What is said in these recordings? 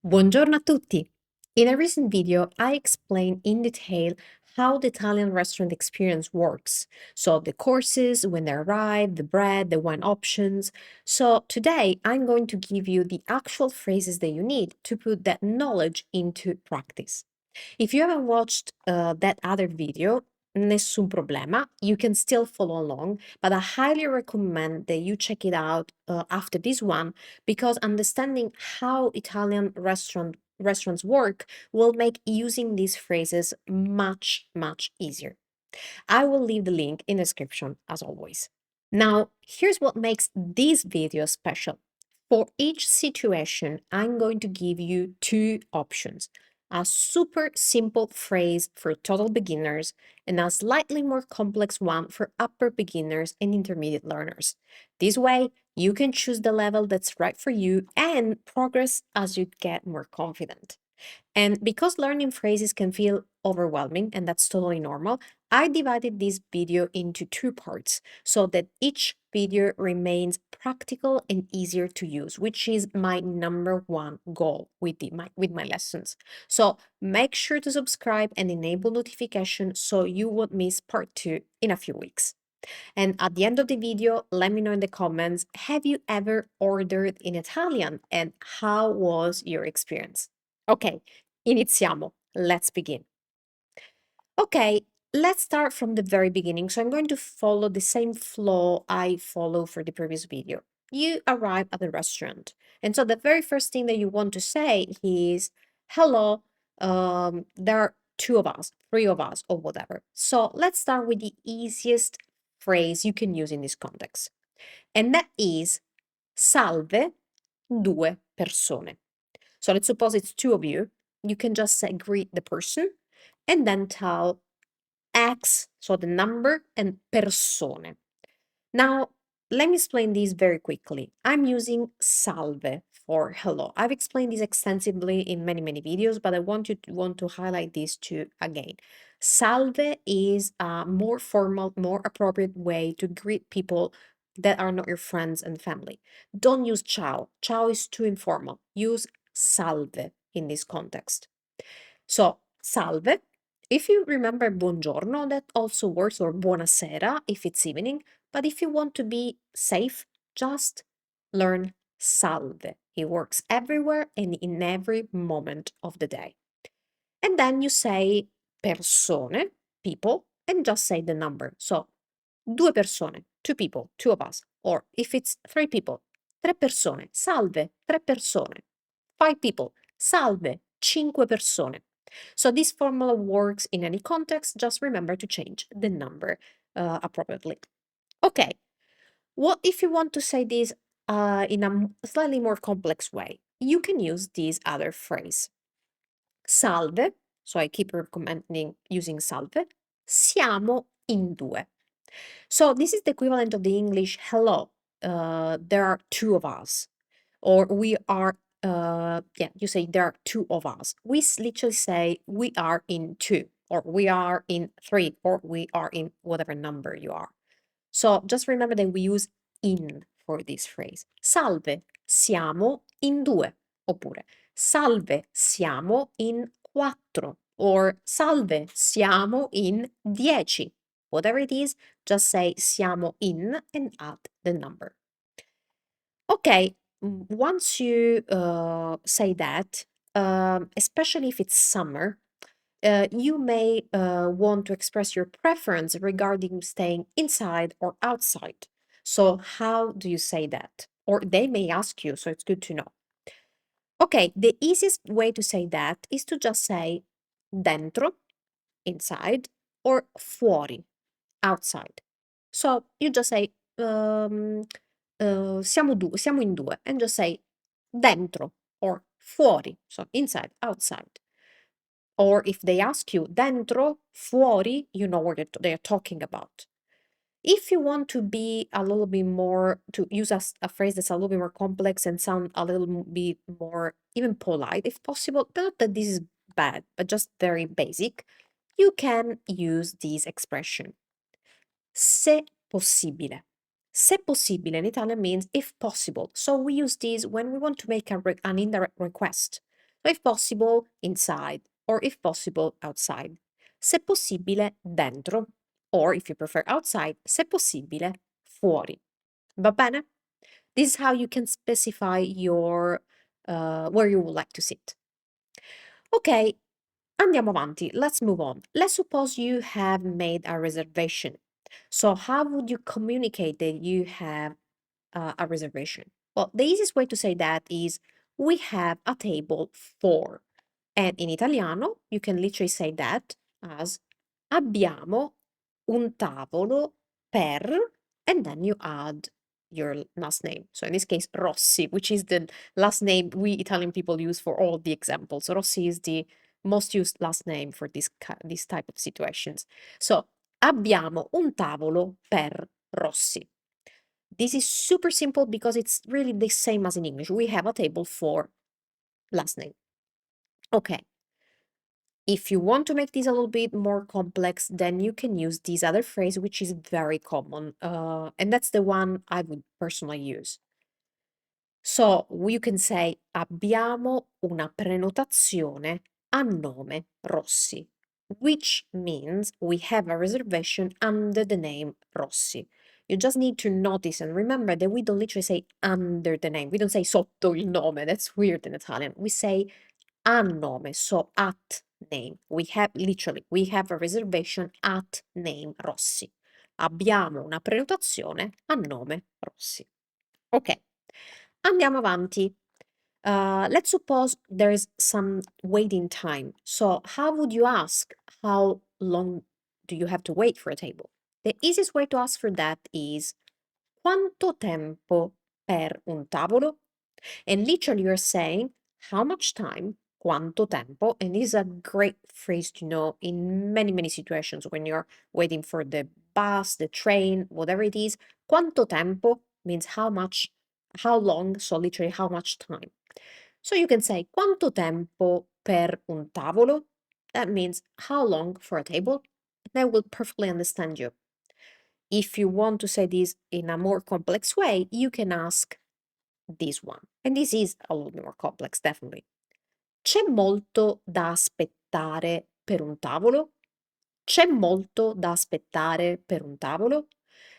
Buongiorno a tutti! In a recent video, I explained in detail how the Italian restaurant experience works. So the courses, when they arrive, the bread, the wine options. So today, I'm going to give you the actual phrases that you need to put that knowledge into practice. If you haven't watched that other video, nessun problema, you can still follow along, but I highly recommend that you check it out after this one because understanding how Italian restaurants work will make using these phrases much easier. I will leave the link in the description as always. Now, here's what makes this video special. For each situation, I'm going to give you two options. A super simple phrase for total beginners and a slightly more complex one for upper beginners and intermediate learners. This way, you can choose the level that's right for you and progress as you get more confident. And because learning phrases can feel overwhelming, and that's totally normal, I divided this video into two parts so that each video remains practical and easier to use, which is my number one goal with my lessons. So make sure to subscribe and enable notification so you won't miss part 2 in a few weeks. And at the end of the video, let me know in the comments, have you ever ordered in Italian and how was your experience? Ok, iniziamo. Let's begin. Okay, let's start from the very beginning. So I'm going to follow the same flow I followed for the previous video. You arrive at the restaurant. And so the very first thing that you want to say is, hello, there are two of us, three of us, or whatever. So let's start with the easiest phrase you can use in this context. And that is, salve due persone. So let's suppose it's two of you. You can just say, greet the person and then tell X, so the number, and persone. Now, let me explain this very quickly. I'm using salve for hello. I've explained this extensively in many videos, but I want to highlight this too again. Salve is a more formal, more appropriate way to greet people that are not your friends and family. Don't use ciao. Ciao is too informal. Use salve in this context. So, salve. If you remember buongiorno, that also works, or buonasera if it's evening. But if you want to be safe, just learn salve. It works everywhere and in every moment of the day. And then you say persone, people, and just say the number. So, due persone, two people, two of us. Or if it's three people, tre persone, salve, tre persone. Five people, salve, cinque persone. So this formula works in any context, just remember to change the number appropriately. Okay, what if you want to say this in a slightly more complex way? You can use this other phrase. Salve, so I keep recommending using salve, siamo in due. So this is the equivalent of the English hello, there are two of us, or we are you say there are two of us. We literally say we are in two, or we are in three, or we are in whatever number you are. So just remember that we use in for this phrase. Salve, siamo in due. Oppure, salve, siamo in quattro. Or salve, siamo in 10. Whatever it is, just say siamo in and add the number. Okay, once you say that, especially if it's summer, you may want to express your preference regarding staying inside or outside. So how do you say that? Or they may ask you, so it's good to know. Okay, the easiest way to say that is to just say dentro, inside, or fuori, outside. So you just say siamo in due, and just say dentro or fuori, so inside, outside. Or if they ask you dentro, fuori, you know what they're talking about. If you want to be a little bit more, to use a phrase that's a little bit more complex and sound a little bit more even polite, if possible, not that this is bad, but just very basic, you can use this expression. Se possibile. Se possibile in Italian means if possible. So we use this when we want to make an indirect request. So if possible, inside, or if possible, outside. Se possibile, dentro, or if you prefer outside, se possibile, fuori. Va bene? This is how you can specify your where you would like to sit. Ok, andiamo avanti. Let's move on. Let's suppose you have made a reservation. So how would you communicate that you have a reservation? Well, the easiest way to say that is we have a table for. And in Italiano, you can literally say that as abbiamo un tavolo per, and then you add your last name. So in this case, Rossi, which is the last name we Italian people use for all the examples. Rossi is the most used last name for this type of situations. So abbiamo un tavolo per Rossi. This is super simple because it's really the same as in English. We have a table for last name. Okay. If you want to make this a little bit more complex, then you can use this other phrase, which is very common. And that's the one I would personally use. So you can say abbiamo una prenotazione a nome Rossi, which means we have a reservation under the name Rossi. You just need to notice and remember that we don't literally say under the name. We don't say sotto il nome. That's weird in Italian. We say a nome, so at name. We have a reservation at name Rossi. Abbiamo una prenotazione a nome Rossi. Ok, andiamo avanti. Let's suppose there's some waiting time. So how would you ask how long do you have to wait for a table? The easiest way to ask for that is quanto tempo per un tavolo? And literally you're saying how much time, quanto tempo, and this is a great phrase to know in many, many situations when you're waiting for the bus, the train, whatever it is. Quanto tempo means how much, how long, so literally how much time. So you can say quanto tempo per un tavolo. That means how long for a table. They will perfectly understand you. If you want to say this in a more complex way, you can ask this one. And this is a little bit more complex, definitely. C'è molto da aspettare per un tavolo? C'è molto da aspettare per un tavolo?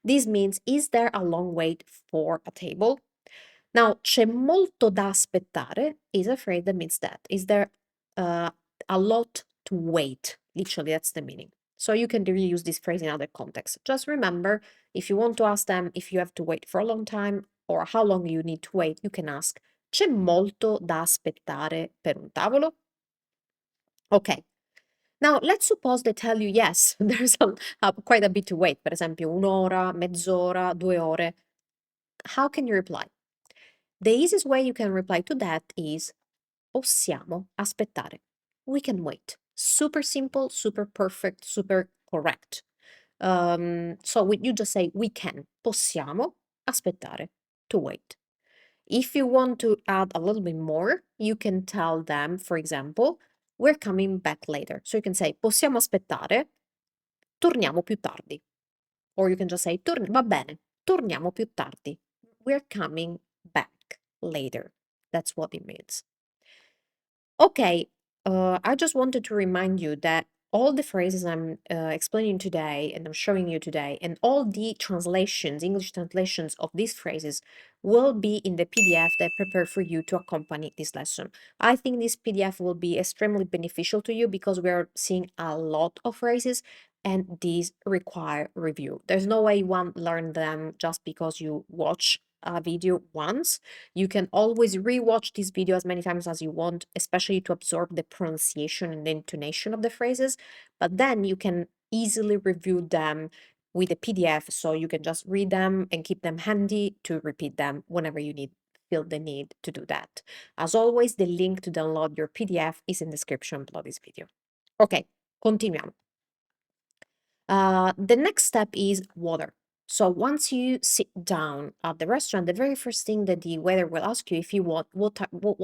This means, is there a long wait for a table? Now, c'è molto da aspettare is a phrase that means that. Is there a lot to wait? Literally, that's the meaning. So you can reuse this phrase in other contexts. Just remember, if you want to ask them if you have to wait for a long time or how long you need to wait, you can ask, c'è molto da aspettare per un tavolo? Okay. Now, let's suppose they tell you, yes, there's quite a bit to wait. Per esempio, un'ora, mezz'ora, 2 ore. How can you reply? The easiest way you can reply to that is possiamo aspettare. We can wait. Super simple, super perfect, super correct. So you just say we can, possiamo aspettare, to wait. If you want to add a little bit more, you can tell them, for example, we're coming back later. So you can say possiamo aspettare, torniamo più tardi. Or you can just say va bene, torniamo più tardi. We're coming back later. That's what it means. Okay, I just wanted to remind you that all the phrases I'm explaining today and I'm showing you today, and all the translations, English translations of these phrases will be in the PDF that I prepared for you to accompany this lesson. I think this PDF will be extremely beneficial to you because we are seeing a lot of phrases and these require review. There's no way you won't learn them just because you watch a video once. You can always rewatch this video as many times as you want, especially to absorb the pronunciation and the intonation of the phrases. But then you can easily review them with a PDF, so you can just read them and keep them handy to repeat them whenever you feel the need to do that. As always, the link to download your PDF is in the description below this video. Ok, continuiamo. The next step is water. So once you sit down at the restaurant, the very first thing that the waiter will ask you if you want what type of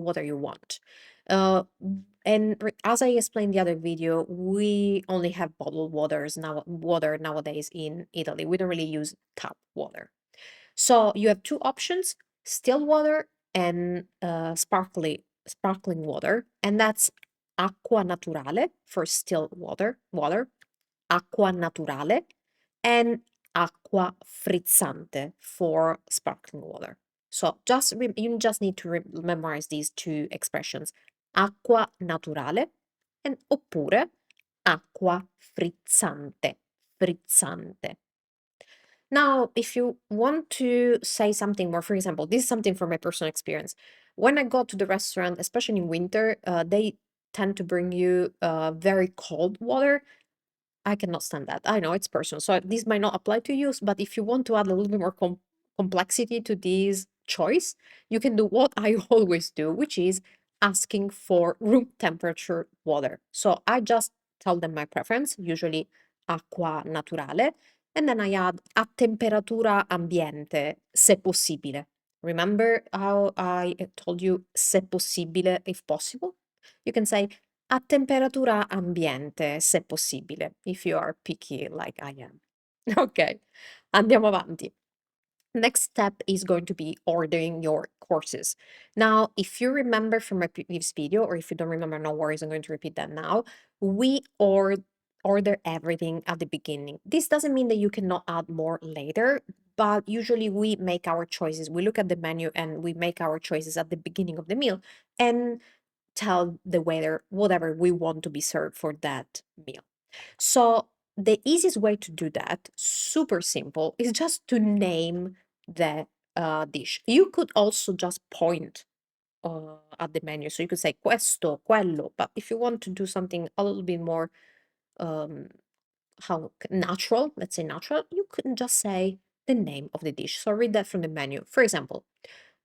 water you want. As I explained in the other video, we only have bottled water nowadays in Italy. We don't really use tap water. So you have two options: still water and sparkly sparkling water, and that's acqua naturale for still water, acqua naturale, and acqua frizzante for sparkling water. So you just need to memorize these two expressions, acqua naturale and oppure acqua frizzante. Now, if you want to say something more, for example, this is something from my personal experience. When I go to the restaurant, especially in winter, they tend to bring you very cold water. I cannot stand that. I know it's personal, so this might not apply to you, but if you want to add a little bit more complexity to this choice, you can do what I always do, which is asking for room temperature water. So I just tell them my preference, usually acqua naturale, and then I add a temperatura ambiente, se possibile. Remember how I told you se possibile, if possible? You can say a temperatura ambiente, se possibile, if you are picky like I am. Ok, andiamo avanti. Next step is going to be ordering your courses. Now, if you remember from my previous video, or if you don't remember, no worries, I'm going to repeat that now. We order everything at the beginning. This doesn't mean that you cannot add more later, but usually we make our choices. We look at the menu and we make our choices at the beginning of the meal and tell the waiter whatever we want to be served for that meal. So the easiest way to do that, super simple, is just to name the dish. You could also just point at the menu. So you could say questo, quello, but if you want to do something a little bit more um, natural, let's say natural, you could just say the name of the dish. So read that from the menu. For example,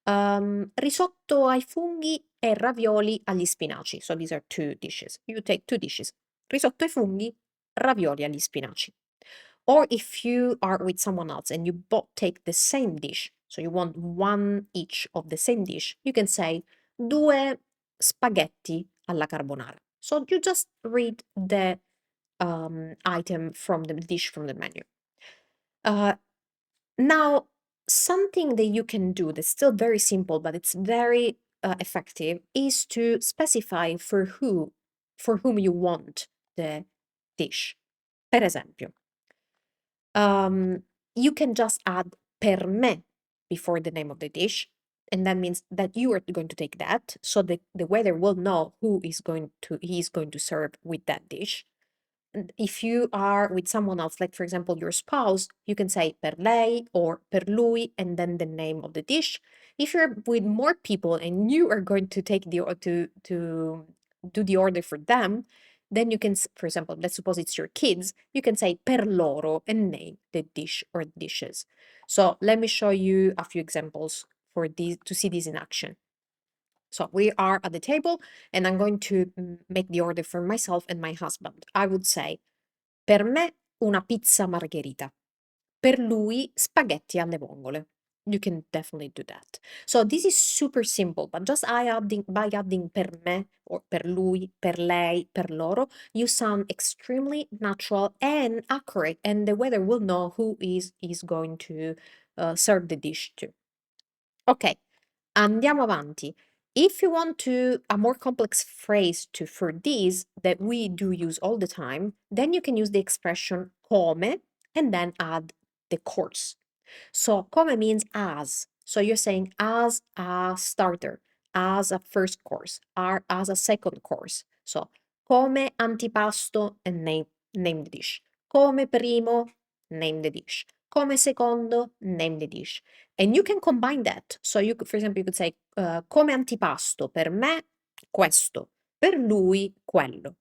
risotto ai funghi e ravioli agli spinaci. So these are two dishes. You take two dishes, risotto ai funghi, ravioli agli spinaci. Or if you are with someone else and you both take the same dish, so you want one each of the same dish, you can say due spaghetti alla carbonara. So you just read the item from the dish from the menu. Now, something that you can do that's still very simple, but it's very effective, is to specify for whom you want the dish. Per esempio, you can just add per me before the name of the dish, and that means that you are going to take that, so the waiter will know who is going to he's going to serve with that dish. And if you are with someone else, like for example your spouse, you can say per lei or per lui and then the name of the dish. If you're with more people and you are going to take to do the order for them, then you can, for example, let's suppose it's your kids, you can say per loro and name the dish or dishes. So let me show you a few examples for these to see this in action. So we are at the table and I'm going to make the order for myself and my husband. I would say, per me una pizza margherita, per lui spaghetti alle vongole. You can definitely do that. So this is super simple, but just by adding per me or per lui, per lei, per loro, you sound extremely natural and accurate, and the waiter will know who is going to serve the dish to. Ok, andiamo avanti. If you want to a more complex phrase to for this that we do use all the time, then you can use the expression come and then add the course. So come means as. So you're saying as a starter, as a first course, or as a second course. So come antipasto and name the dish. Come primo, name the dish. Come secondo, name the dish. And you can combine that. So you could, for example, you could say come antipasto per me questo, per lui quello.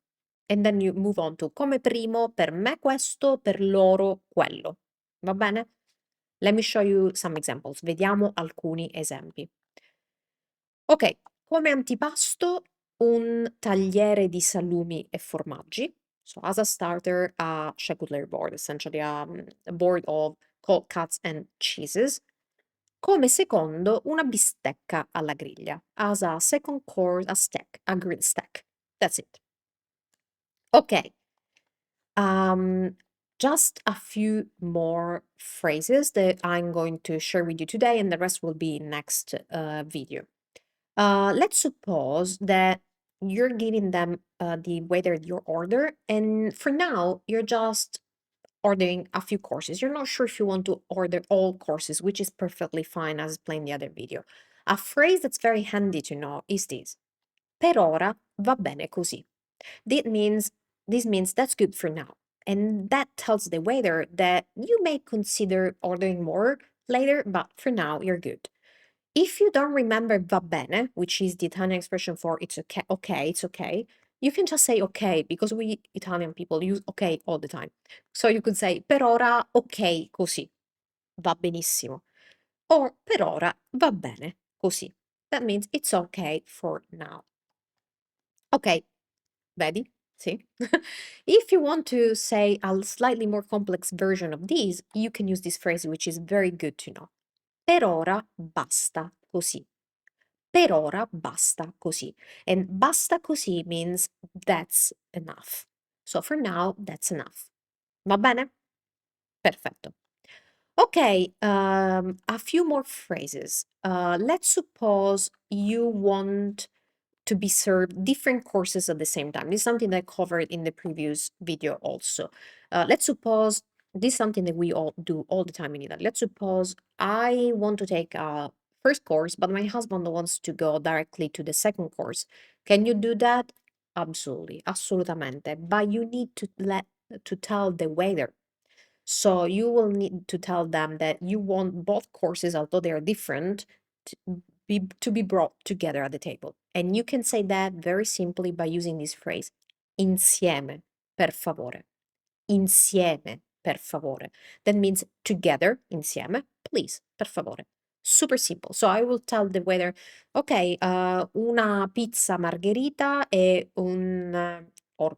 And then you move on to come primo per me questo, per loro quello. Va bene? Let me show you some examples. Vediamo alcuni esempi. Ok, come antipasto un tagliere di salumi e formaggi. So as a starter, a charcuterie board, essentially a board of cold cuts and cheeses. Come secondo, una bistecca alla griglia. As a second course, a steak, a grilled steak. That's it. Okay. Just a few more phrases that I'm going to share with you today, and the rest will be in next video. Let's suppose that you're giving them the waiter your order, and for now, you're just ordering a few courses. You're not sure if you want to order all courses, which is perfectly fine, as explained in the other video. A phrase that's very handy to know is this: Per ora va bene così. This means that's good for now. And that tells the waiter that you may consider ordering more later, but for now you're good. If you don't remember va bene, which is the Italian expression for it's okay, okay, it's okay, you can just say okay, because we Italian people use okay all the time. So you could say per ora ok così, va benissimo. Or per ora va bene così. That means it's okay for now. Okay, vedi? See? If you want to say a slightly more complex version of these, you can use this phrase, which is very good to know. Per ora basta così. Per ora basta così. And basta così means that's enough. So for now, that's enough. Va bene? Perfetto. Okay, a few more phrases. Let's suppose you want to be served different courses at the same time. This is something that I covered in the previous video also. Let's suppose this is something that we all do all the time in Italy. Let's suppose I want to take a first course, but my husband wants to go directly to the second course. Can you do that? Absolutely, assolutamente. But you need to tell the waiter. So you will need to tell them that you want both courses, although they are different, to be brought together at the table. And you can say that very simply by using this phrase, insieme, per favore. Insieme, per favore. That means together, insieme, please, per favore. Super simple. So I will tell the waiter, okay, una pizza margherita e or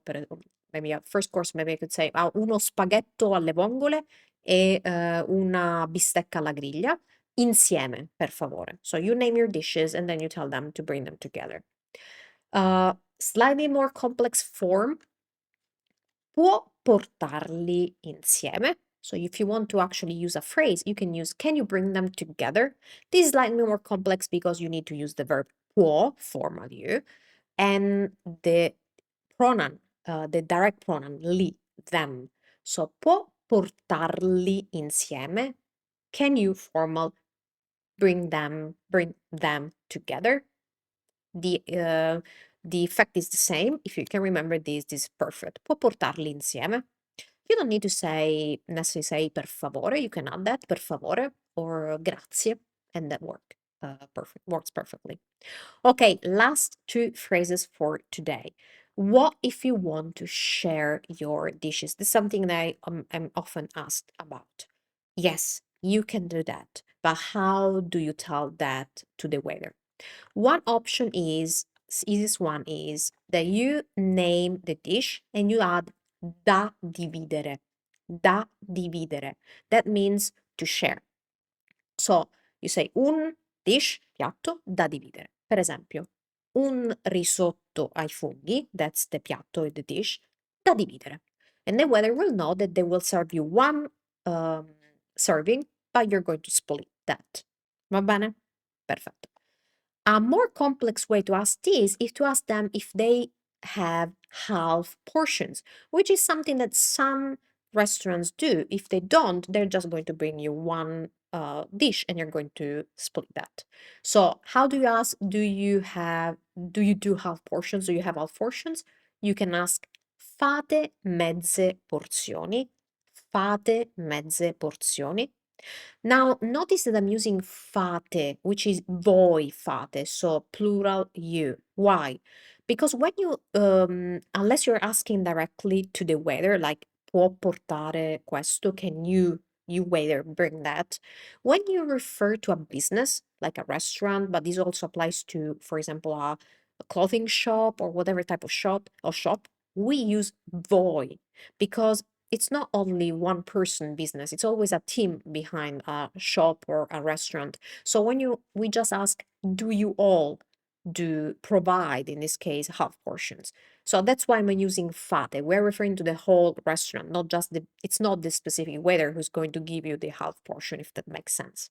maybe a first course, maybe I could say uno spaghetto alle vongole e una bistecca alla griglia. Insieme, per favore. So you name your dishes and then you tell them to bring them together. Slightly more complex form. Può portarli insieme. So if you want to actually use a phrase, you can use can you bring them together? This is slightly more complex because you need to use the verb può, formal you, and the pronoun, the direct pronoun li, them. So può portarli insieme. Can you, formal, bring them together? The effect is the same. If you can remember this is perfect. Può portarli insieme. You don't need to necessarily say per favore. You can add that, per favore, or grazie, and that works perfectly. Okay, last two phrases for today. What if you want to share your dishes? This is something that I'm often asked about. Yes, you can do that, but how do you tell that to the waiter? One option is, easiest one is that you name the dish and you add da dividere. Da dividere. That means to share. So you say un dish, piatto, da dividere. Per esempio, un risotto ai funghi, that's the piatto, the dish, da dividere. And the waiter will know that they will serve you one serving, but you're going to split that. Va bene? Perfetto. A more complex way to ask this is to ask them if they have half portions, which is something that some restaurants do. If they don't, they're just going to bring you one dish and you're going to split that. So how do you ask? Do you do half portions? Do you have half portions? You can ask fate mezze porzioni. Fate mezze porzioni. Now, notice that I'm using fate, which is voi fate, so plural you. Why? Because when you, unless you're asking directly to the waiter, like può portare questo, can you waiter bring that? When you refer to a business, like a restaurant, but this also applies to, for example, a clothing shop or whatever type of shop, we use voi because it's not only one person business, it's always a team behind a shop or a restaurant. So when we just ask, do you all provide, in this case, half portions? So that's why I'm using fate. We're referring to the whole restaurant, not just it's not the specific waiter who's going to give you the half portion, if that makes sense.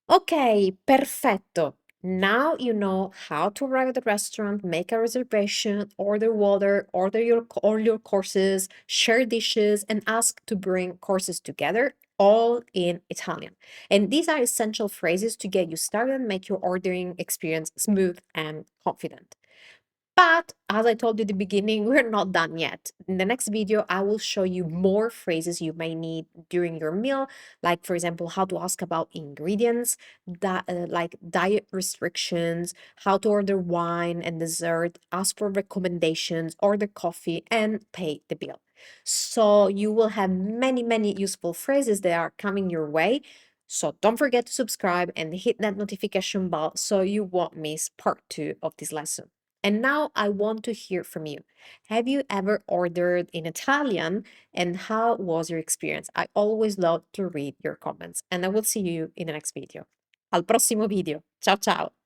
Ok, perfetto. Now you know how to arrive at the restaurant, make a reservation, order water, order your courses, share dishes, and ask to bring courses together, all in Italian. And these are essential phrases to get you started and make your ordering experience smooth and confident. But as I told you at the beginning, we're not done yet. In the next video, I will show you more phrases you may need during your meal, like, for example, how to ask about ingredients, like diet restrictions, how to order wine and dessert, ask for recommendations, order coffee, and pay the bill. So you will have many, many useful phrases that are coming your way. So don't forget to subscribe and hit that notification bell so you won't miss part 2 of this lesson. And now I want to hear from you. Have you ever ordered in Italian and how was your experience? I always love to read your comments and I will see you in the next video. Al prossimo video. Ciao ciao!